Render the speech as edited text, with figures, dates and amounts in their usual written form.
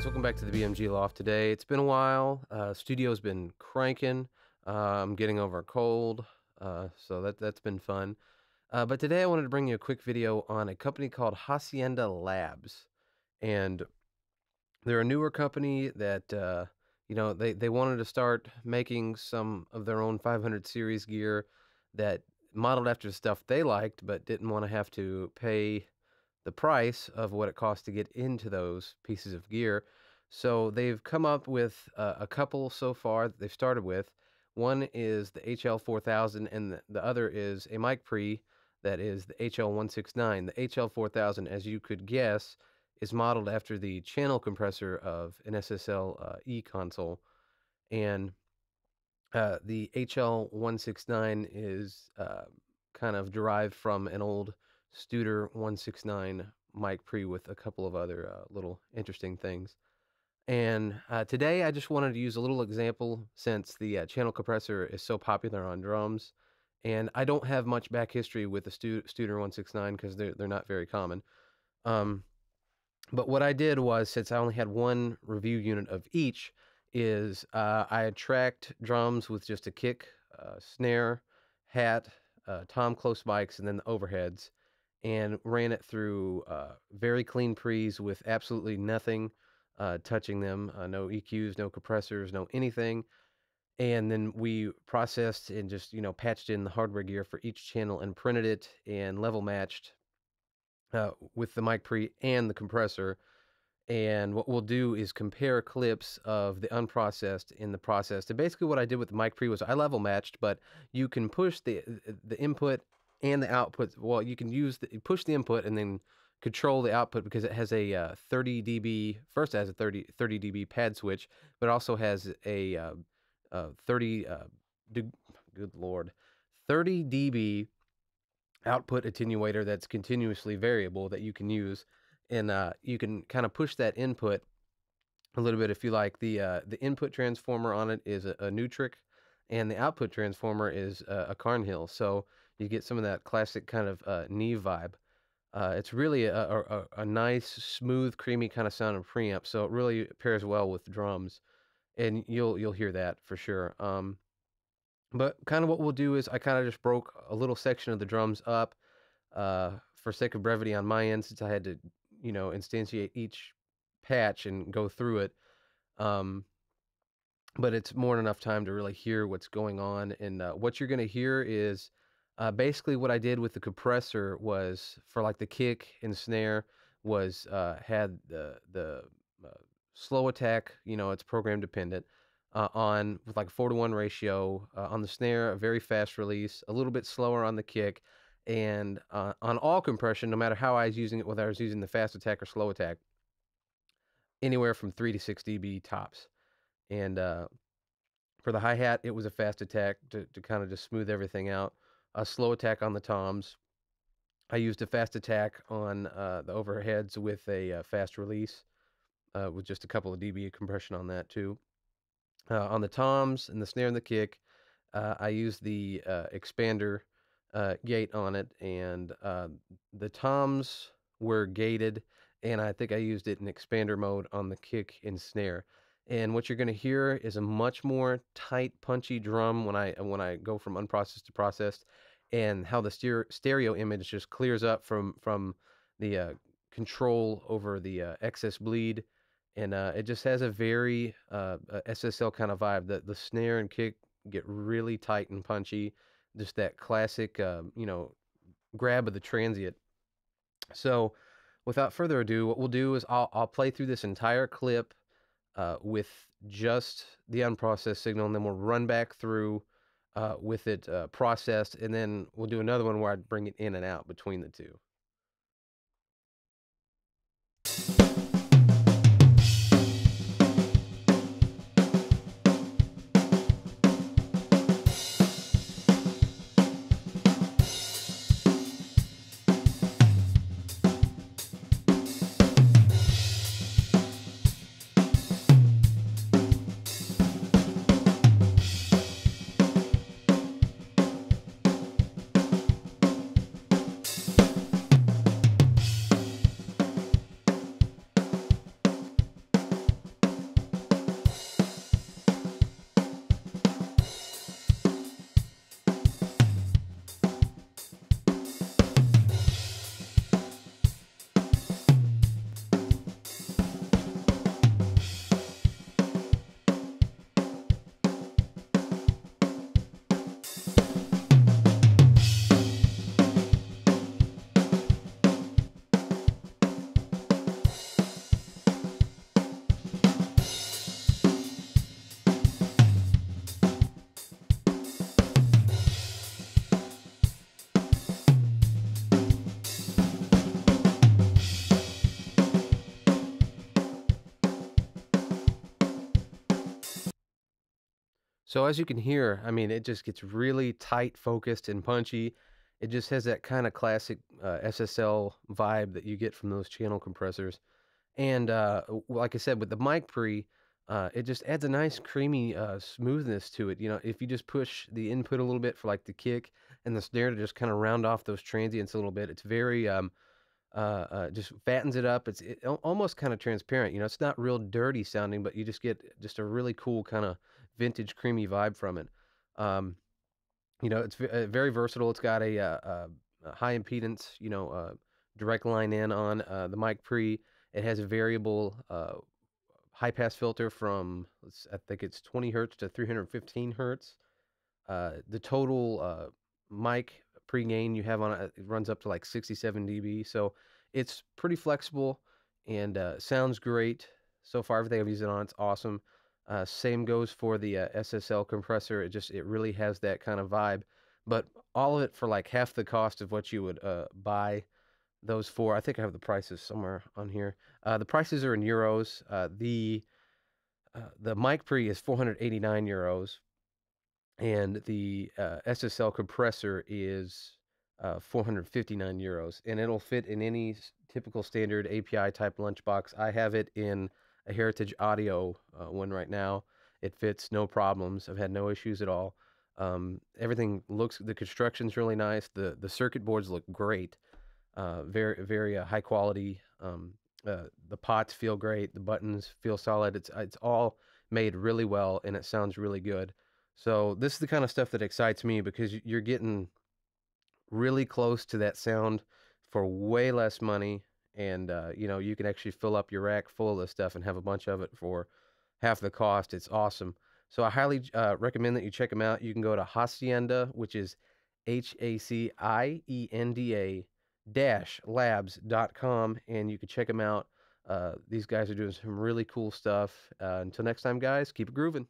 welcome back to the BMG Loft today. It's been a while. Studio's been cranking. I'm getting over a cold, so that's been fun. But today I wanted to bring you a quick video on a company called Hacienda Labs, and they're a newer company that they wanted to start making some of their own 500 series gear that modeled after the stuff they liked, but didn't want to have to pay the price of what it costs to get into those pieces of gear. So they've come up with a couple so far that they've started with. One is the HL4000, and the other is a mic pre that is the HL169. The HL4000, as you could guess, is modeled after the channel compressor of an SSL E console, and the HL169 is kind of derived from an old Studer 169 mic pre with a couple of other little interesting things. And today I just wanted to use a little example since the channel compressor is so popular on drums, and I don't have much back history with the Studer 169 because they're not very common. But what I did was, since I only had one review unit of each, is I had tracked drums with just a kick, snare, hat, tom close mics, and then the overheads, and ran it through very clean pre's with absolutely nothing touching them, no EQs, no compressors, no anything. And then we processed and just, patched in the hardware gear for each channel and printed it and level matched with the mic pre and the compressor. And what we'll do is compare clips of the unprocessed and the processed. And basically what I did with the mic pre was I level matched, but you can push the input and the output. Well, you can push the input and then control the output, because it has a 30 dB. First, it has a 30 dB pad switch, but it also has a 30 good lord 30 dB output attenuator that's continuously variable that you can use, and you can kind of push that input a little bit if you like. The input transformer on it is a Nutric, and the output transformer is a Carnhill, so you get some of that classic kind of Neve vibe. It's really a nice, smooth, creamy kind of sound of preamp, so it really pairs well with drums, and you'll hear that for sure. But kind of what we'll do is I kind of just broke a little section of the drums up for sake of brevity on my end, since I had to, instantiate each patch and go through it. But it's more than enough time to really hear what's going on. And what you're going to hear is basically what I did with the compressor was, for like the kick and snare, was had the slow attack, it's program dependent, on with like a 4-to-1 ratio. On the snare, a very fast release, a little bit slower on the kick, and on all compression, no matter how I was using it, whether I was using the fast attack or slow attack, anywhere from 3 to 6 dB tops. And for the hi-hat, it was a fast attack to kind of just smooth everything out. A slow attack on the toms. I used a fast attack on the overheads with a fast release, with just a couple of dB of compression on that too. On the toms and the snare and the kick, I used the expander gate on it, and the toms were gated, and I think I used it in expander mode on the kick and snare. And what you're going to hear is a much more tight, punchy drum when I go from unprocessed to processed, and how the stereo image just clears up from the control over the excess bleed, and it just has a very SSL kind of vibe. The snare and kick get really tight and punchy, just that classic grab of the transient. So without further ado, what we'll do is I'll play through this entire clip with just the unprocessed signal, and then we'll run back through with it processed, and then we'll do another one where I bring it in and out between the two. So as you can hear, I mean, it just gets really tight, focused, and punchy. It just has that kind of classic SSL vibe that you get from those channel compressors. And like I said, with the mic pre, it just adds a nice creamy smoothness to it. You know, if you just push the input a little bit for like the kick and the snare to just kind of round off those transients a little bit, it's very just fattens it up. Almost kind of transparent. You know, it's not real dirty sounding, but you just get just a really cool kind of vintage creamy vibe from it. Um, you know, it's very versatile. It's got a high impedance, direct line in on the mic pre. It has a variable high pass filter from I think it's 20 hertz to 315 hertz. The total mic pre-gain you have on it runs up to like 67 dB, so it's pretty flexible and sounds great. So far, everything I've used it on, it's awesome. Same goes for the SSL compressor. It really has that kind of vibe, but all of it for like half the cost of what you would buy those for. I think I have the prices somewhere on here. The prices are in euros. The mic pre is 489 euros, and the SSL compressor is 459 euros, and it'll fit in any typical standard API type lunchbox. I have it in a Heritage Audio one right now. It fits no problems. I've had no issues at all. Everything the construction's really nice. The circuit boards look great. Very high quality. The pots feel great. The buttons feel solid. It's all made really well, and it sounds really good. So this is the kind of stuff that excites me because you're getting really close to that sound for way less money, and you can actually fill up your rack full of this stuff and have a bunch of it for half the cost. It's awesome. So I highly recommend that you check them out. You can go to Hacienda, which is HACIENDA labs.com, and you can check them out. These guys are doing some really cool stuff. Until next time, guys, keep it grooving.